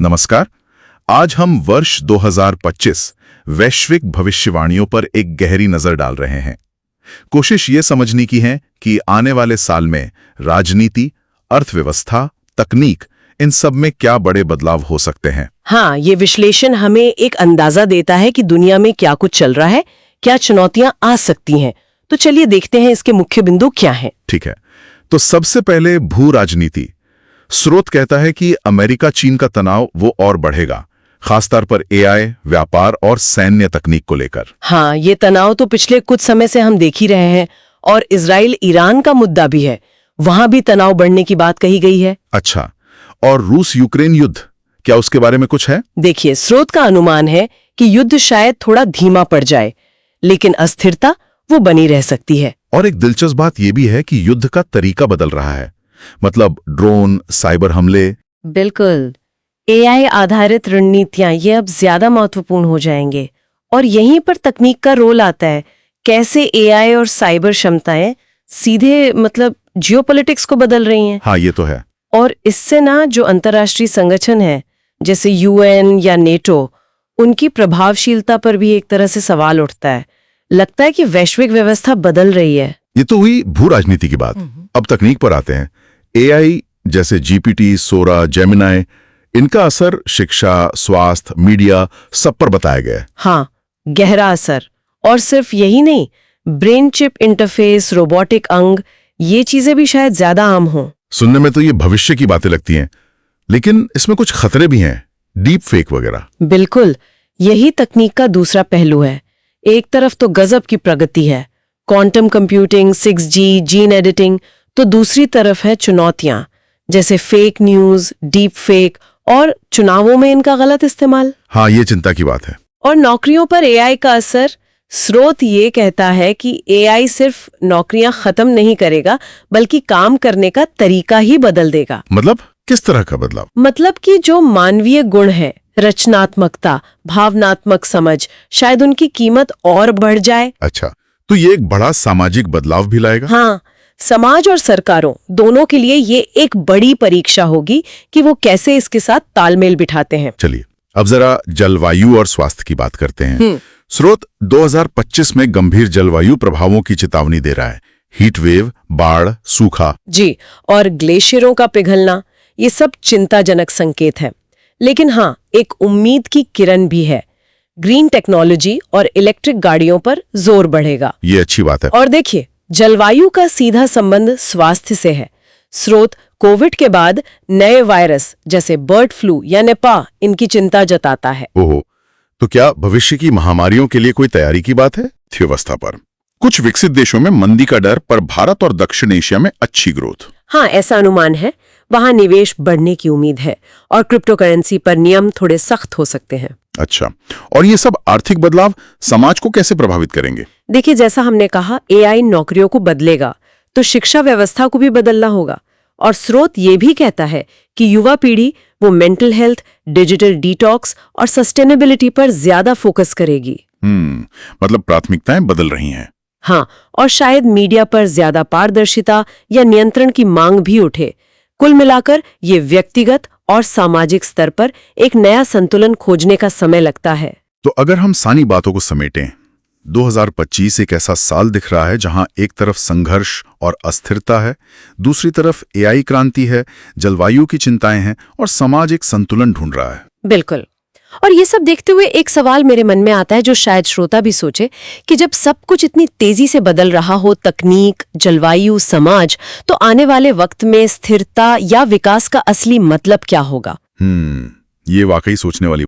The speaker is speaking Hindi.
नमस्कार। आज हम वर्ष 2025 वैश्विक भविष्यवाणियों पर एक गहरी नजर डाल रहे हैं। कोशिश ये समझने की है कि आने वाले साल में राजनीति, अर्थव्यवस्था, तकनीक, इन सब में क्या बड़े बदलाव हो सकते हैं। हाँ, ये विश्लेषण हमें एक अंदाजा देता है कि दुनिया में क्या कुछ चल रहा है, क्या चुनौतियां आ सकती हैं। तो चलिए देखते हैं इसके मुख्य बिंदु क्या हैं। ठीक है, तो सबसे पहले भू राजनीति। स्रोत कहता है कि अमेरिका चीन का तनाव वो और बढ़ेगा, खासतौर पर एआई, व्यापार और सैन्य तकनीक को लेकर। हाँ, ये तनाव तो पिछले कुछ समय से हम देख ही रहे हैं। और इजराइल ईरान का मुद्दा भी है, वहां भी तनाव बढ़ने की बात कही गई है। अच्छा, और रूस यूक्रेन युद्ध, क्या उसके बारे में कुछ है? देखिए, स्रोत का अनुमान है कि युद्ध शायद थोड़ा धीमा पड़ जाए, लेकिन अस्थिरता वो बनी रह सकती है। और एक दिलचस्प बात यह भी है कि युद्ध का तरीका बदल रहा है, मतलब ड्रोन, साइबर हमले। बिल्कुल, एआई आधारित रणनीतियां ये अब ज्यादा महत्वपूर्ण हो जाएंगे। और यहीं पर तकनीक का रोल आता है। कैसे एआई और साइबर क्षमताएं सीधे जियोपॉलिटिक्स को बदल रही हैं। हाँ, ये तो है। और इससे ना जो अंतर्राष्ट्रीय संगठन है जैसे यूएन या नेटो, उनकी प्रभावशीलता पर भी एक तरह से सवाल उठता है। लगता है कि वैश्विक व्यवस्था बदल रही है। ये तो हुई भू राजनीति की बात। अब तकनीक पर आते हैं। एआई जैसे जीपीटी, सोरा, जेमिनाई, इनका असर शिक्षा, स्वास्थ्य, मीडिया सब पर बताया गया है। हाँ, गहरा असर। और सिर्फ यही नहीं, ब्रेन चिप इंटरफेस, रोबोटिक अंग, ये चीजें भी शायद ज्यादा आम हों। सुनने में तो ये भविष्य की बातें लगती हैं, लेकिन इसमें कुछ खतरे भी हैं, डीप फेक वगैरह। बिल्कुल, यही तकनीक का दूसरा पहलू है। एक तरफ तो गजब की प्रगति है, quantum computing, 6G, gene editing, तो दूसरी तरफ है चुनौतियां जैसे फेक न्यूज, डीप फेक और चुनावों में इनका गलत इस्तेमाल। हाँ, ये चिंता की बात है। और नौकरियों पर एआई का असर। स्रोत ये कहता है कि एआई सिर्फ नौकरियां खत्म नहीं करेगा, बल्कि काम करने का तरीका ही बदल देगा। मतलब किस तरह का बदलाव? मतलब कि जो मानवीय गुण है, रचनात्मकता, भावनात्मक समझ, शायद उनकी कीमत और बढ़ जाए। अच्छा, तो ये एक बड़ा सामाजिक बदलाव भी लाएगा? हाँ, समाज और सरकारों दोनों के लिए ये एक बड़ी परीक्षा होगी कि वो कैसे इसके साथ तालमेल बिठाते हैं। चलिए, अब जरा जलवायु और स्वास्थ्य की बात करते हैं। स्रोत 2025 में गंभीर जलवायु प्रभावों की चेतावनी दे रहा है। हीट वेव, बाढ़, सूखा। जी, और ग्लेशियरों का पिघलना, ये सब चिंताजनक संकेत है। लेकिन हाँ, एक उम्मीद की किरण भी है। ग्रीन टेक्नोलॉजी और इलेक्ट्रिक गाड़ियों पर जोर बढ़ेगा। ये अच्छी बात है। और देखिए, जलवायु का सीधा संबंध स्वास्थ्य से है। स्रोत कोविड के बाद नए वायरस जैसे बर्ड फ्लू या निपाह, इनकी चिंता जताता है। ओहो, तो क्या भविष्य की महामारियों के लिए कोई तैयारी की बात है? अर्थव्यवस्था पर कुछ विकसित देशों में मंदी का डर, पर भारत और दक्षिण एशिया में अच्छी ग्रोथ। हाँ, ऐसा अनुमान है। वहां निवेश बढ़ने की उम्मीद है और क्रिप्टो करेंसी पर नियम थोड़े सख्त हो सकते हैं। अच्छा, और ये सब आर्थिक बदलाव समाज को कैसे प्रभावित करेंगे? देखिए, जैसा हमने कहा, एआई नौकरियों को बदलेगा, तो शिक्षा व्यवस्था को भी बदलना होगा। और स्रोत ये भी कहता है कि युवा पीढ़ी वो मेंटल हेल्थ, डिजिटल डिटॉक्स और सस्टेनेबिलिटी पर ज्यादा फोकस करेगी। मतलब प्राथमिकताएं बदल रही हैं। हाँ, और शायद मीडिया पर ज्यादा पारदर्शिता या नियंत्रण की मांग भी उठे। कुल मिलाकर ये व्यक्तिगत और सामाजिक स्तर पर एक नया संतुलन खोजने का समय लगता है। तो अगर हम सारी बातों को समेटें, 2025 एक ऐसा साल दिख रहा है जहां एक तरफ संघर्ष और अस्थिरता है, दूसरी तरफ एआई क्रांति है, जलवायु की चिंताएं हैं और समाज एक संतुलन ढूंढ रहा है। बिल्कुल। और ये सब देखते हुए एक सवाल मेरे मन में आता है, जो शायद श्रोता भी सोचे, कि जब सब कुछ इतनी तेजी से बदल रहा हो, तकनीक, जलवायु, समाज, तो आने वाले वक्त में स्थिरता या विकास का असली मतलब क्या होगा? ये वाकई सोचने वाली